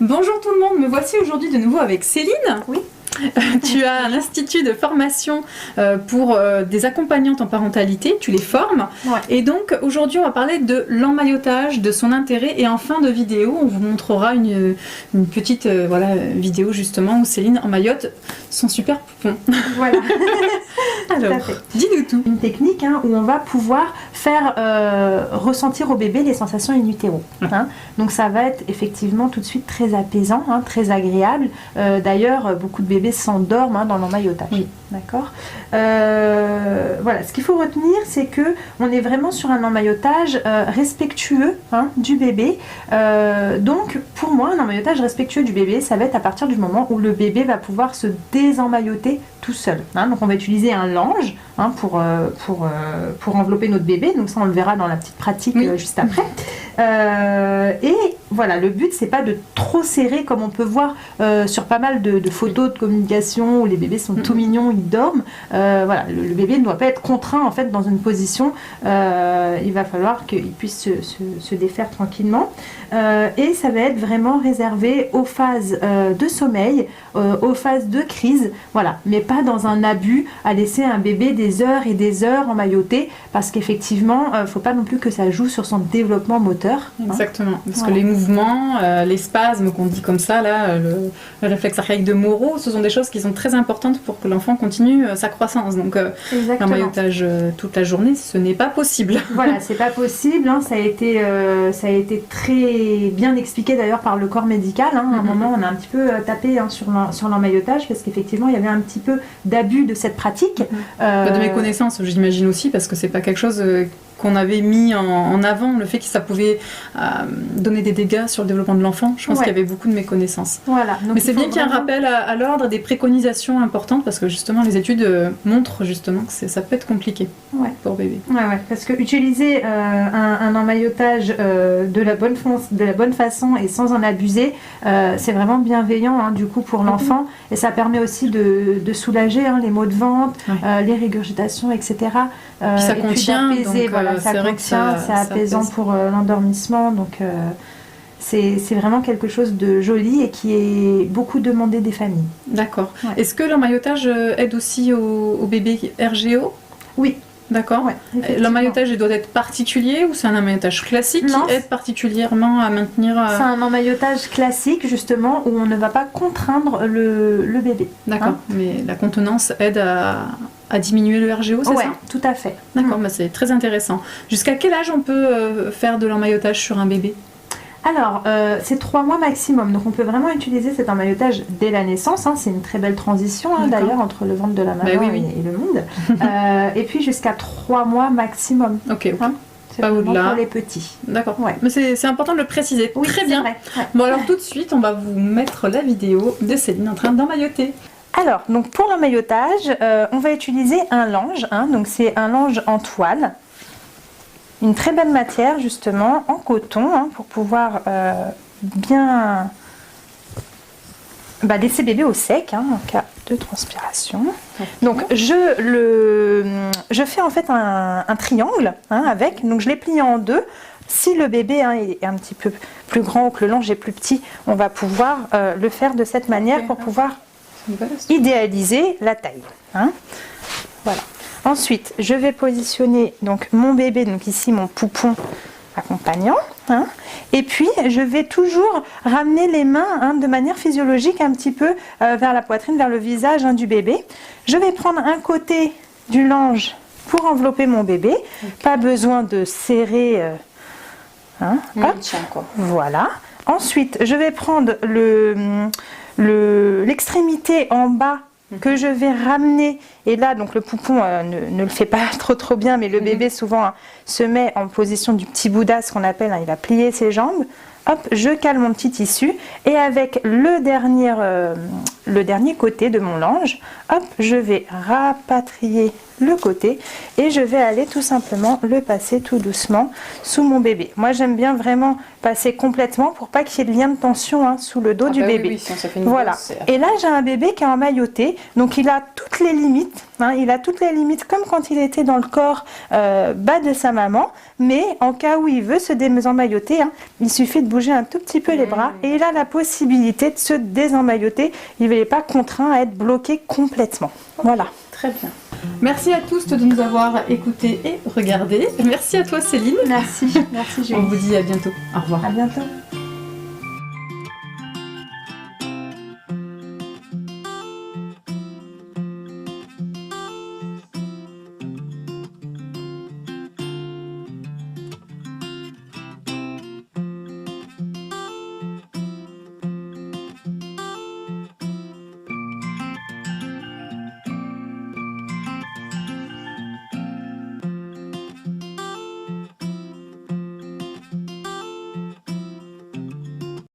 Bonjour tout le monde, me voici aujourd'hui de nouveau avec Céline. Oui. Tu as un institut de formation pour des accompagnantes en parentalité, tu les formes. Ouais. Et donc aujourd'hui on va parler de l'emmaillotage, de son intérêt et en fin de vidéo on vous montrera une petite vidéo justement où Céline emmaillote son super poupon. Voilà. Alors, dis-nous tout. Une technique où on va pouvoir faire ressentir au bébé les sensations in utero. Donc ça va être effectivement tout de suite très apaisant, très agréable. D'ailleurs, beaucoup de bébés s'endorment dans l'emmaillotage. Oui. D'accord. Voilà, ce qu'il faut retenir, c'est que on est vraiment sur un emmaillotage respectueux du bébé. Donc, pour moi, un emmaillotage respectueux du bébé, ça va être à partir du moment où le bébé va pouvoir se désemmailloter tout seul. Donc, on va utiliser un lange pour envelopper notre bébé. Donc, ça, on le verra dans la petite pratique juste après. Et voilà, le but, c'est pas de trop serrer comme on peut voir sur pas mal de photos de communication où les bébés sont tout mignons, ils dorment. Voilà, le bébé ne doit pas être contraint en fait dans une position. Il va falloir qu'il puisse se défaire tranquillement. Et ça va être vraiment réservé aux phases de sommeil, aux phases de crise. Voilà, mais pas dans un abus à laisser un bébé des heures et des heures emmailloté parce qu'effectivement, il ne faut pas non plus que ça joue sur son développement moteur. Exactement, parce que les mouvements, les spasmes qu'on dit comme ça, là, le réflexe archaïque de Moro, ce sont des choses qui sont très importantes pour que l'enfant continue sa croissance. Donc l'emmaillotage toute la journée, ce n'est pas possible. Voilà, c'est pas possible. Ça a été très bien expliqué d'ailleurs par le corps médical. À un moment, on a un petit peu tapé sur l'emmaillotage parce qu'effectivement, il y avait un petit peu d'abus de cette pratique. De mes connaissances, j'imagine aussi, parce que c'est pas quelque chose qu'on avait mis en avant, le fait que ça pouvait donner des dégâts sur le développement de l'enfant. Je pense qu'il y avait beaucoup de méconnaissances. Voilà. Donc mais c'est bien qu'il y ait un rappel à l'ordre, des préconisations importantes, parce que justement les études montrent justement que ça peut être compliqué pour bébé. Ouais, parce que utiliser un emmaillotage de la bonne façon et sans en abuser, c'est vraiment bienveillant du coup pour l'enfant, et ça permet aussi de soulager les maux de ventre, les régurgitations, etc. Puis ça contient, c'est apaisant pour l'endormissement, donc c'est vraiment quelque chose de joli et qui est beaucoup demandé des familles. D'accord. Ouais. Est-ce que l'emmaillotage aide aussi au bébé RGO ? Oui. D'accord. Ouais, l'emmaillotage doit être particulier ou c'est un emmaillotage classique qui aide particulièrement à maintenir... C'est un emmaillotage classique justement où on ne va pas contraindre le bébé. D'accord, mais la contenance aide à diminuer le RGO, c'est ça ? Oui, tout à fait. D'accord, c'est très intéressant. Jusqu'à quel âge on peut faire de l'emmaillotage sur un bébé ? Alors, c'est 3 mois maximum, donc on peut vraiment utiliser cet emmaillotage dès la naissance. C'est une très belle transition d'ailleurs entre le ventre de la maman et le monde. Et puis jusqu'à 3 mois maximum. Ok. C'est pas vraiment pour les petits. D'accord. Ouais. Mais c'est important de le préciser. Oui, très bien. Vrai. Ouais. Bon alors tout de suite, on va vous mettre la vidéo de Céline en train d'emmailloter. Alors, donc pour l'emmaillotage, on va utiliser un lange. Donc c'est un lange en toile. Une très belle matière justement en coton pour pouvoir bien laisser bébé au sec en cas de transpiration. Donc je fais en fait un triangle avec, donc je l'ai plié en deux. Si le bébé est un petit peu plus grand ou que le lange est plus petit, on va pouvoir le faire de cette manière pour pouvoir idéaliser la taille. Voilà. Ensuite, je vais positionner donc mon bébé, donc ici mon poupon accompagnant, et puis je vais toujours ramener les mains de manière physiologique un petit peu vers la poitrine, vers le visage du bébé. Je vais prendre un côté du lange pour envelopper mon bébé, pas besoin de serrer, voilà. Ensuite, je vais prendre l'extrémité en bas que je vais ramener, et là donc le poupon ne le fait pas trop bien, mais le bébé souvent se met en position du petit Bouddha, ce qu'on appelle, il va plier ses jambes. Hop, je cale mon petit tissu et avec le dernier côté de mon lange, hop, je vais rapatrier le côté et je vais aller tout simplement le passer tout doucement sous mon bébé. Moi j'aime bien vraiment passer complètement pour pas qu'il y ait de lien de tension sous le dos du bébé. Oui, sinon ça fait une voilà. grosse... Et là j'ai un bébé qui est emmailloté, donc il a toutes les limites. Il a toutes les limites comme quand il était dans le corps bas de sa maman, mais en cas où il veut se désemmailloter, il suffit bouger un tout petit peu les bras et il a la possibilité de se désemmailloter. Il n'est pas contraint à être bloqué complètement. Voilà. Très bien. Merci à tous de nous avoir écoutés et regardés. Merci à toi Céline. Merci. Merci Julie. On vous dit à bientôt. Au revoir. À bientôt.